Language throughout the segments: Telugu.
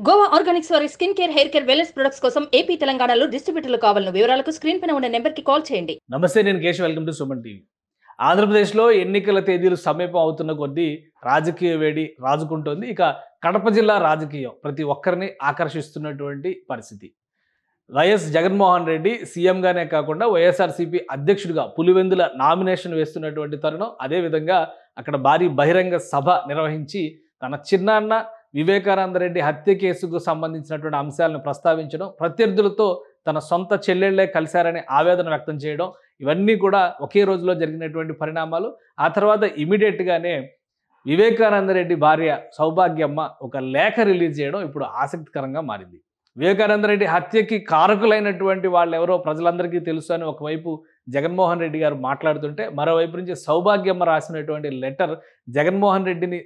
గోవా ఆర్గానిక్స్ వారి skin care, hair care, wellness products కోసం ఏపీ, తెలంగాణలో డిస్ట్రిబ్యూటర్లు కావాలను వివరాలకు స్క్రీన్ పైన ఉన్న నెంబర్కి కాల్ చేయండి. నమస్తే, నేను Keshav. Welcome to Suman TV. ఆంధ్రప్రదేశ్లో ఎన్నికల తేదీలు సమీపం అవుతున్న కొద్దీ రాజకీయ వేడి రాజుకుంటోంది. ఇక కడప జిల్లా రాజకీయం ప్రతి ఒక్కరిని ఆకర్షిస్తున్నటువంటి పరిస్థితి. వైఎస్ జగన్మోహన్ రెడ్డి సీఎంగానే కాకుండా వైఎస్ఆర్సీపీ అధ్యక్షుడిగా పులివెందుల నామినేషన్ వేస్తున్నటువంటి తరుణం. అదేవిధంగా అక్కడ భారీ బహిరంగ సభ నిర్వహించి తన చిన్నాన్న వివేకానందరెడ్డి హత్య కేసుకు సంబంధించినటువంటి అంశాలను ప్రస్తావించడం, ప్రత్యర్థులతో తన సొంత చెల్లెళ్లే కలిశారని ఆవేదన వ్యక్తం చేయడం, ఇవన్నీ కూడా ఒకే రోజులో జరిగినటువంటి పరిణామాలు. ఆ తర్వాత ఇమీడియట్గానే వివేకానందరెడ్డి భార్య సౌభాగ్యమ్మ ఒక లేఖ రిలీజ్ చేయడం ఇప్పుడు ఆసక్తికరంగా మారింది. వివేకానందరెడ్డి హత్యకి కారకులైనటువంటి వాళ్ళు ఎవరో ప్రజలందరికీ తెలుసు అని ఒకవైపు జగన్మోహన్ రెడ్డి గారు మాట్లాడుతుంటే, మరోవైపు నుంచి సౌభాగ్యమ్మ రాసినటువంటి లెటర్ జగన్మోహన్ రెడ్డిని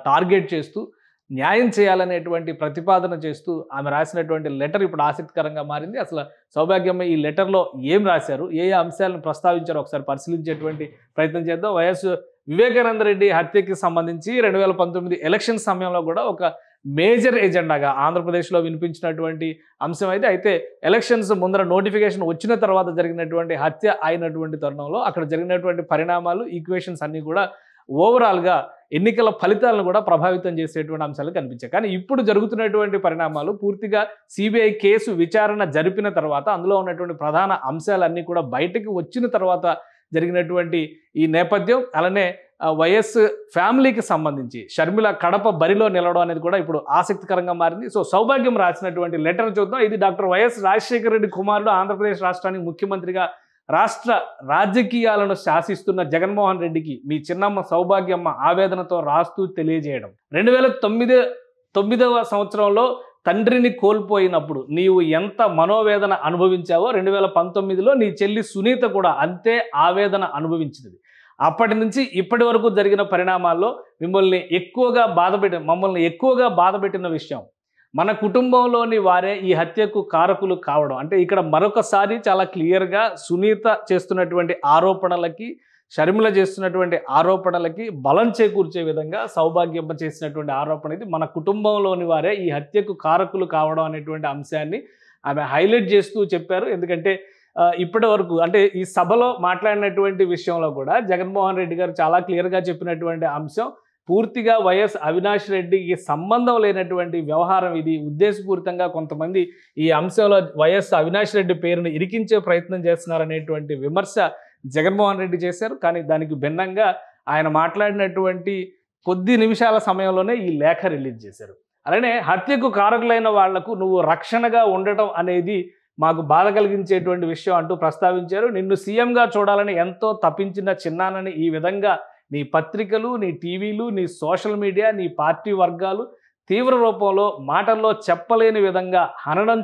టార్గెట్ చేస్తూ న్యాయం చేయాలనేటువంటి ప్రతిపాదన చేస్తూ ఆమె రాసినటువంటి లెటర్ ఇప్పుడు ఆసక్తికరంగా మారింది. అసలు సౌభాగ్యమ్మ ఈ లెటర్లో ఏం రాశారు, ఏ అంశాలను ప్రస్తావించారో ఒకసారి పరిశీలించేటువంటి ప్రయత్నం చేద్దాం. వైఎస్ వివేకానందరెడ్డి హత్యకి సంబంధించి 2019 ఎలక్షన్ సమయంలో కూడా ఒక మేజర్ ఎజెండాగా ఆంధ్రప్రదేశ్లో వినిపించినటువంటి అంశం అయితే ఎలక్షన్స్ ముందర నోటిఫికేషన్ వచ్చిన తర్వాత జరిగినటువంటి హత్య అయినటువంటి తరుణంలో అక్కడ జరిగినటువంటి పరిణామాలు, ఈక్వేషన్స్ అన్నీ కూడా ఓవరాల్గా ఎన్నికల ఫలితాలను కూడా ప్రభావితం చేసేటువంటి అంశాలు కనిపించాయి. కానీ ఇప్పుడు జరుగుతున్నటువంటి పరిణామాలు పూర్తిగా సిబిఐ కేసు విచారణ జరిపిన తర్వాత అందులో ఉన్నటువంటి ప్రధాన అంశాలన్నీ కూడా బయటకు వచ్చిన తర్వాత జరిగినటువంటి ఈ నేపథ్యం. అలానే వైఎస్ ఫ్యామిలీకి సంబంధించి షర్మిల కడప బరిలో నిలవడం అనేది కూడా ఇప్పుడు ఆసక్తికరంగా మారింది. సో సౌభాగ్యం రాసినటువంటి లెటర్ చూద్దాం. ఇది డాక్టర్ వైఎస్ రాజశేఖర రెడ్డి కుమారుడు, ఆంధ్రప్రదేశ్ రాష్ట్రానికి ముఖ్యమంత్రిగా రాష్ట్ర రాజకీయాలను శాసిస్తున్న జగన్మోహన్ రెడ్డికి మీ చిన్నమ్మ సౌభాగ్యమ్మ ఆవేదనతో రాస్తూ తెలియజేయడం. 2009వ సంవత్సరంలో తండ్రిని కోల్పోయినప్పుడు నీవు ఎంత మనోవేదన అనుభవించావో 2019లో నీ చెల్లి సునీత కూడా అంతే ఆవేదన అనుభవించింది. అప్పటి నుంచి ఇప్పటి వరకు జరిగిన పరిణామాల్లో మమ్మల్ని ఎక్కువగా బాధపెట్టిన విషయం మన కుటుంబంలోని వారే ఈ హత్యకు కారకులు కావడం. అంటే ఇక్కడ మరొకసారి చాలా క్లియర్గా సునీత చేస్తున్నటువంటి ఆరోపణలకి, షర్మిల చేస్తున్నటువంటి ఆరోపణలకి బలం చేకూర్చే విధంగా సౌభాగ్యమ్మ చేసినటువంటి ఆరోపణ ఇది. మన కుటుంబంలోని వారే ఈ హత్యకు కారకులు కావడం అనేటువంటి అంశాన్ని ఆమె హైలైట్ చేస్తూ చెప్పారు. ఎందుకంటే ఇప్పటి వరకు అంటే ఈ సభలో మాట్లాడినటువంటి విషయంలో కూడా జగన్మోహన్ రెడ్డి గారు చాలా క్లియర్గా చెప్పినటువంటి అంశం, పూర్తిగా వైఎస్ అవినాష్ రెడ్డికి సంబంధం లేనటువంటి వ్యవహారం ఇది. ఉద్దేశపూరితంగా కొంతమంది ఈ అంశంలో వైఎస్ అవినాష్ రెడ్డి పేరును ఇరికించే ప్రయత్నం చేస్తున్నారనేటువంటి విమర్శ జగన్మోహన్ రెడ్డి చేశారు. కానీ దానికి భిన్నంగా ఆయన మాట్లాడినటువంటి కొద్ది నిమిషాల సమయంలోనే ఈ లేఖ రిలీజ్ చేశారు. అలానే హత్యకు కారకులైన వాళ్లకు నువ్వు రక్షణగా ఉండటం అనేది మాకు బాధ కలిగించేటువంటి విషయం అంటూ ప్రస్తావించారు. నిన్ను సీఎంగా చూడాలని ఎంతో తప్పించిన చిన్నానని ఈ విధంగా నీ పత్రికలు, నీ టీవీలు, నీ సోషల్ మీడియా, నీ పార్టీ వర్గాలు తీవ్ర రూపంలో మాటల్లో చెప్పలేని విధంగా హననం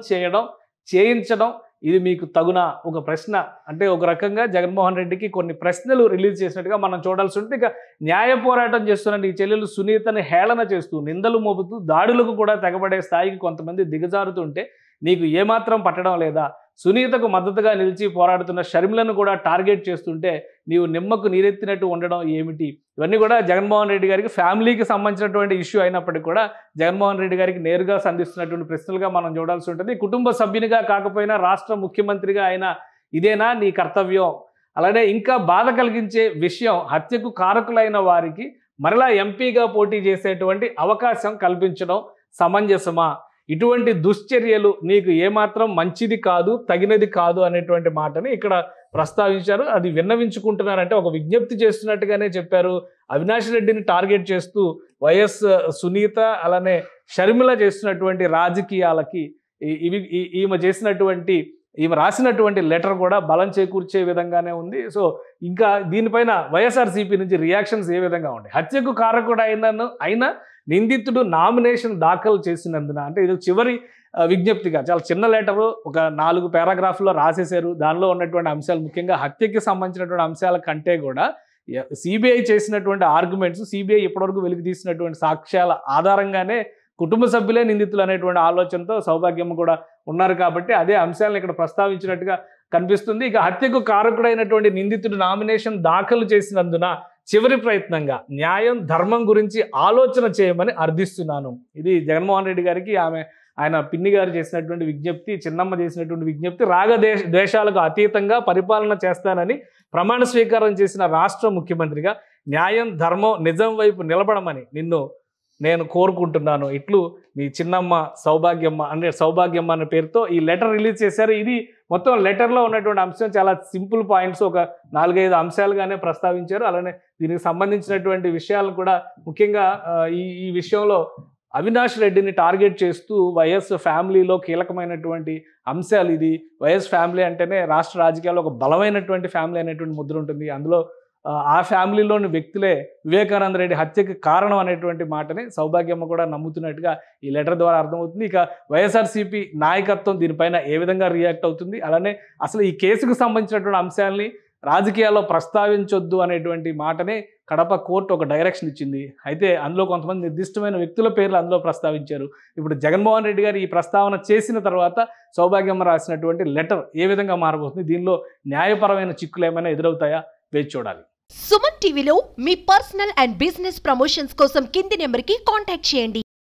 చేయించడం ఇది మీకు తగునా? ఒక ప్రశ్న. అంటే ఒక రకంగా జగన్మోహన్ రెడ్డికి కొన్ని ప్రశ్నలు రిలీజ్ చేసినట్టుగా మనం చూడాల్సి ఉంటుంది. ఇక న్యాయ పోరాటం చేస్తున్న నీ చెల్లెలు సునీతని హేళన చేస్తూ, నిందలు మోపుతూ, దాడులకు కూడా తెగబడే స్థాయికి కొంతమంది దిగజారుతుంటే నీకు ఏమాత్రం పట్టడం లేదా? సునీతకు మద్దతుగా నిలిచి పోరాడుతున్న షర్మిలను కూడా టార్గెట్ చేస్తుంటే నీవు నిమ్మకు నీరెత్తినట్టు ఉండడం ఏమిటి? ఇవన్నీ కూడా జగన్మోహన్ రెడ్డి గారికి ఫ్యామిలీకి సంబంధించినటువంటి ఇష్యూ అయినప్పటికీ కూడా జగన్మోహన్ రెడ్డి గారికి నేరుగా సంధిస్తున్నటువంటి ప్రశ్నలుగా మనం చూడాల్సి ఉంటుంది. కుటుంబ సభ్యునిగా కాకపోయినా రాష్ట్ర ముఖ్యమంత్రిగా అయినా ఇదేనా నీ కర్తవ్యం? అలానే ఇంకా బాధ కలిగించే విషయం, హత్యకు కారకులైన వారికి మరలా ఎంపీగా పోటీ చేసేటువంటి అవకాశం కల్పించడం సమంజసమా? ఇటువంటి దుశ్చర్యలు నీకు ఏమాత్రం మంచిది కాదు, తగినది కాదు అనేటువంటి మాటని ఇక్కడ ప్రస్తావించారు. అది విన్నవించుకుంటున్నారంటే ఒక విజ్ఞప్తి చేస్తున్నట్టుగానే చెప్పారు. అవినాష్ రెడ్డిని టార్గెట్ చేస్తూ వైఎస్ సునీత అలానే షర్మిల చేస్తున్నటువంటి రాజకీయాలకి ఈమె రాసినటువంటి లెటర్ కూడా బలం చేకూర్చే విధంగానే ఉంది. సో ఇంకా దీనిపైన వైఎస్ఆర్సీపీ నుంచి రియాక్షన్స్ ఏ విధంగా ఉన్నాయి? హత్యకు కారకుడు అయినా నిందితుడు నామినేషన్ దాఖలు చేసినందున, అంటే ఇది చివరి విజ్ఞప్తిగా చాలా చిన్న లెటరు, ఒక 4 పారాగ్రాఫ్లో రాసేశారు. దానిలో ఉన్నటువంటి అంశాలు ముఖ్యంగా హత్యకి సంబంధించినటువంటి అంశాల కంటే కూడా సిబిఐ చేసినటువంటి ఆర్గ్యుమెంట్స్, సిబిఐ ఇప్పటివరకు వెలికి తీసినటువంటి సాక్ష్యాల ఆధారంగానే కుటుంబ సభ్యులే నిందితులు అనేటువంటి ఆలోచనతో సౌభాగ్యమ్మ కూడా ఉన్నారు. కాబట్టి అదే అంశాలను ఇక్కడ ప్రస్తావించినట్టుగా కనిపిస్తుంది. ఇక హత్యకు కారకుడైనటువంటి నిందితుడు నామినేషన్ దాఖలు చేసినందున చివరి ప్రయత్నంగా న్యాయం ధర్మం గురించి ఆలోచన చేయమని అర్థిస్తున్నాను. ఇది జగన్మోహన్ రెడ్డి గారికి ఆయన పిన్ని గారు చేసినటువంటి విజ్ఞప్తి, చిన్నమ్మ చేసినటువంటి విజ్ఞప్తి. ద్వేషాలకు అతీతంగా పరిపాలన చేస్తానని ప్రమాణ స్వీకారం చేసిన రాష్ట్ర ముఖ్యమంత్రిగా న్యాయం ధర్మం నిజం వైపు నిలబడమని నేను కోరుకుంటున్నాను. ఇట్లు మీ చిన్నమ్మ సౌభాగ్యమ్మ అనే పేరుతో ఈ లెటర్ రిలీజ్ చేశారు. ఇది మొత్తం లెటర్లో ఉన్నటువంటి అంశం చాలా సింపుల్ పాయింట్స్, ఒక 4-5 అంశాలుగానే ప్రస్తావించారు. అలానే దీనికి సంబంధించినటువంటి విషయాలను కూడా ముఖ్యంగా ఈ విషయంలో అవినాష్ రెడ్డిని టార్గెట్ చేస్తూ వైఎస్ ఫ్యామిలీలో కీలకమైనటువంటి అంశాలు. ఇది వైఎస్ ఫ్యామిలీ అంటేనే రాష్ట్ర రాజకీయాల్లో ఒక బలమైనటువంటి ఫ్యామిలీ అనేటువంటి ముద్ర ఉంటుంది. అందులో ఆ ఫ్యామిలీలోని వ్యక్తులే వివేకానంద రెడ్డి హత్యకి కారణం అనేటువంటి మాటని సౌభాగ్యమ్మ కూడా నమ్ముతున్నట్టుగా ఈ లెటర్ ద్వారా అర్థమవుతుంది. ఇక వైఎస్ఆర్సీపీ నాయకత్వం దీనిపైన ఏ విధంగా రియాక్ట్ అవుతుంది, అలానే అసలు ఈ కేసుకు సంబంధించినటువంటి అంశాలని రాజకీయాల్లో ప్రస్తావించొద్దు అనేటువంటి మాటనే కడప కోర్టు ఒక డైరెక్షన్ ఇచ్చింది. అయితే అందులో కొంతమంది నిర్దిష్టమైన వ్యక్తుల పేర్లు అందులో ప్రస్తావించారు. ఇప్పుడు జగన్మోహన్ రెడ్డి గారు ఈ ప్రస్తావన చేసిన తర్వాత సౌభాగ్యమ్మ రాసినటువంటి లెటర్ ఏ విధంగా మారబోతుంది, దీనిలో న్యాయపరమైన చిక్కులు ఏమైనా ఎదురవుతాయా వేచి చూడాలి. సుమన్ టీవీలో మీ పర్సనల్ అండ్ బిజినెస్ ప్రమోషన్స్ కోసం కింది నెంబర్కి కాంటాక్ట్ చేయండి.